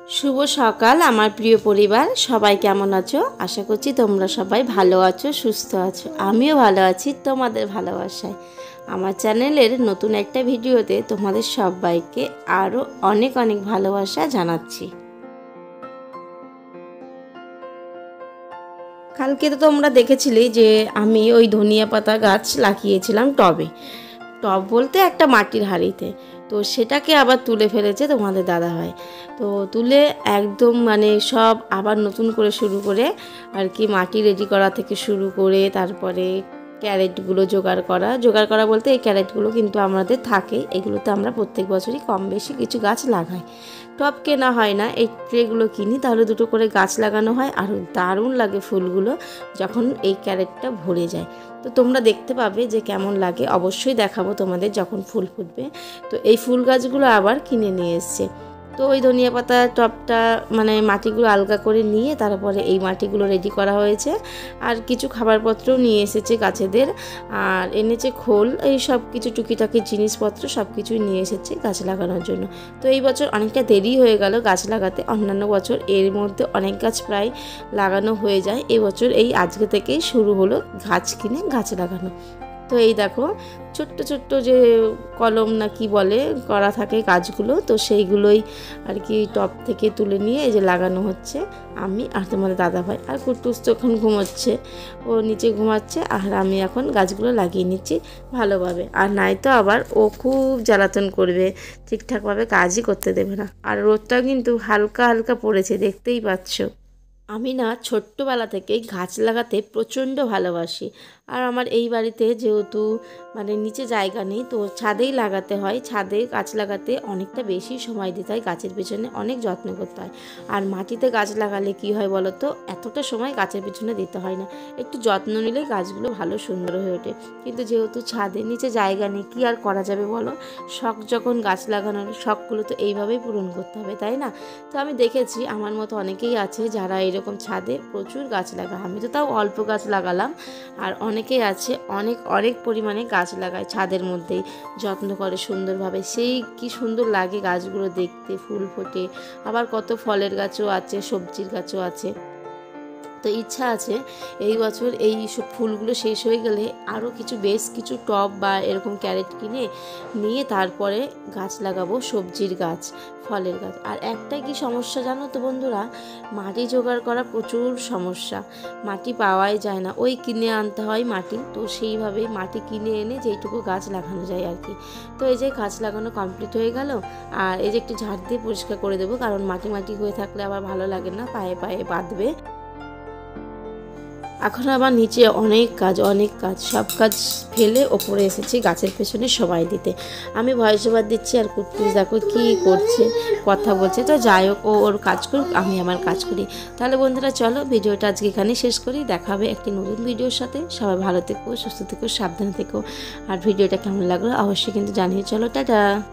शुभ सकाल आमार प्रिय परिवार सबाई केमन आछो। आशा करछि तोमरा सबाई भालो आछो सुस्थ आछो। आमिओ भालो आछि तोमादेर भालोबासाय। आमार चैनेलेर नतुन एकटा भिडियोते तोमादेर सबाइके आरो अनेक अनेक भालोबासा जानाच्छि। कालके तो तोमरा देखेछिले जे आमी ओई धनिया पाता गाछ लागिয়েছিলাম टबे। टब बोलते एक माटिर हाड़ीते तो सेटाके आबार तुले फेलेছে তোমাদের दादा भाई। तो तुले एकदम माने सब आबार नतून करे शुरू करे और कि माटी रेडी करा थेके शुरू करे तारपरे ক্যারেটগুলো জোগাড় করা বলতে এই ক্যারেটগুলো কিন্তু আমাদের থাকে। এগুলোতে আমরা প্রত্যেক বছরই কম বেশি কিছু গাছ লাগাই। টব কেনা হয় না, এই ট্রেগুলো কিনি, তাহলে দুটো করে গাছ লাগানো হয়। আর দারুণ লাগে ফুলগুলো যখন এই ক্যারেটটা ভরে যায়। তো তোমরা দেখতে পাবে যে কেমন লাগে, অবশ্যই দেখাবো তোমাদের যখন ফুল ফুটবে। তো এই ফুল গাছগুলো আবার কিনে নিয়ে এসছে। তো ওই ধনিয়া পাতা টবটা মানে মাটিগুলো আলগা করে নিয়ে তারপরে এই মাটিগুলো রেডি করা হয়েছে। আর কিছু খাবারপত্রও নিয়ে এসেছে গাছেদের, আর এনেছে খোল, এই সব কিছু টুকিটাকি জিনিসপত্র সব কিছুই নিয়ে এসেছে গাছ লাগানোর জন্য। তো এই বছর অনেকটা দেরি হয়ে গেল গাছ লাগাতে। অন্যান্য বছর এর মধ্যে অনেক গাছ প্রায় লাগানো হয়ে যায়, এবছর এই আজকে থেকেই শুরু হলো গাছ কিনে গাছ লাগানো। তো এই দেখো ছোট্ট ছোট্ট যে কলম না কি বলে করা থাকে গাছগুলো, তো সেইগুলোই আর কি টব থেকে তুলে নিয়ে এই যে লাগানো হচ্ছে। আমি আর তোমাদের দাদা ভাই আর কুটুস তো এখন ঘুমোচ্ছে, ও নিচে ঘুমাচ্ছে, আর আমি এখন গাছগুলো লাগিয়ে নিচ্ছি ভালোভাবে। আর নাই তো আবার ও খুব জ্বালাতন করবে, ঠিকঠাকভাবে কাজই করতে দেবে না। আর রোদটা কিন্তু হালকা হালকা পড়েছে, দেখতেই পাচ্ছ। আমি না ছোট্টবেলা থেকেই গাছ লাগাতে প্রচণ্ড ভালোবাসি। আর আমার এই বাড়িতে যেহেতু মানে নিচে জায়গা নেই, তো ছাদেই লাগাতে হয়। ছাদে গাছ লাগাতে অনেকটা বেশি সময় দিতে হয়, গাছের পেছনে অনেক যত্ন করতে হয়। আর মাটিতে গাছ লাগালে কি হয় বলো তো, এতটা সময় গাছের পেছনে দিতে হয় না, একটু যত্ন নিলেই গাছগুলো ভালো সুন্দর হয়ে ওঠে। কিন্তু যেহেতু ছাদে নিচে জায়গা নেই, কি আর করা যাবে বলো, শখ যখন গাছ লাগানোর, শখগুলো তো এইভাবেই পূরণ করতে হবে, তাই না? তো আমি দেখেছি আমার মতো অনেকেই আছে যারা এরকম ছাদে প্রচুর গাছ লাগায়। আমি তো তাও অল্প গাছ লাগালাম, আর অনেকেই আছে অনেক অনেক পরিমাণে গাছ লাগায় ছাদের মধ্যেই, যত্ন করে সুন্দরভাবে। সেই কি সুন্দর লাগে গাছগুলো দেখতে, ফুল ফোটে, আবার কত ফলের গাছও আছে, সবজির গাছও আছে। তো ইচ্ছা আছে এই বছর এই সব ফুলগুলো শেষ হয়ে গেলে আরও বেশ কিছু টব বা এরকম ক্যারেট কিনে নিয়ে তারপরে গাছ লাগাবো, সবজির গাছ, ফলের গাছ। আর একটাই কি সমস্যা জানো তো বন্ধুরা, মাটি জোগাড় করা প্রচুর সমস্যা, মাটি পাওয়াই যায় না, ওই কিনে আনতে হয় মাটি। তো সেইভাবে মাটি কিনে এনে যেইটুকু গাছ লাগানো যায় আর কি। তো এই যে গাছ লাগানো কমপ্লিট হয়ে গেল, আর এই যে একটু ঝাড় দিয়ে পরিষ্কার করে দেবো, কারণ মাটি মাটি হয়ে থাকলে আবার ভালো লাগে না, পায়ে পায়ে বাঁধবে। এখন আবার নিচে অনেক কাজ, সব কাজ ফেলে ওপরে এসেছি গাছের পেছনে সময় দিতে। আমি ভয়েস ওভার দিচ্ছি, আর কুট্টুস দেখো কি করছে, কথা বলছে। তো যাই হোক, ও ওর কাজ করুক, আমি আমার কাজ করি। তাহলে বন্ধুরা চলো ভিডিওটা আজকে এখানে শেষ করি, দেখা হবে একটি নতুন ভিডিওর সাথে। সবাই ভালো থেকো, সুস্থ থেকো, সাবধানে থেকো। আর ভিডিওটা কেমন লাগলো অবশ্যই কিন্তু জানিয়ে চলো। টাটা।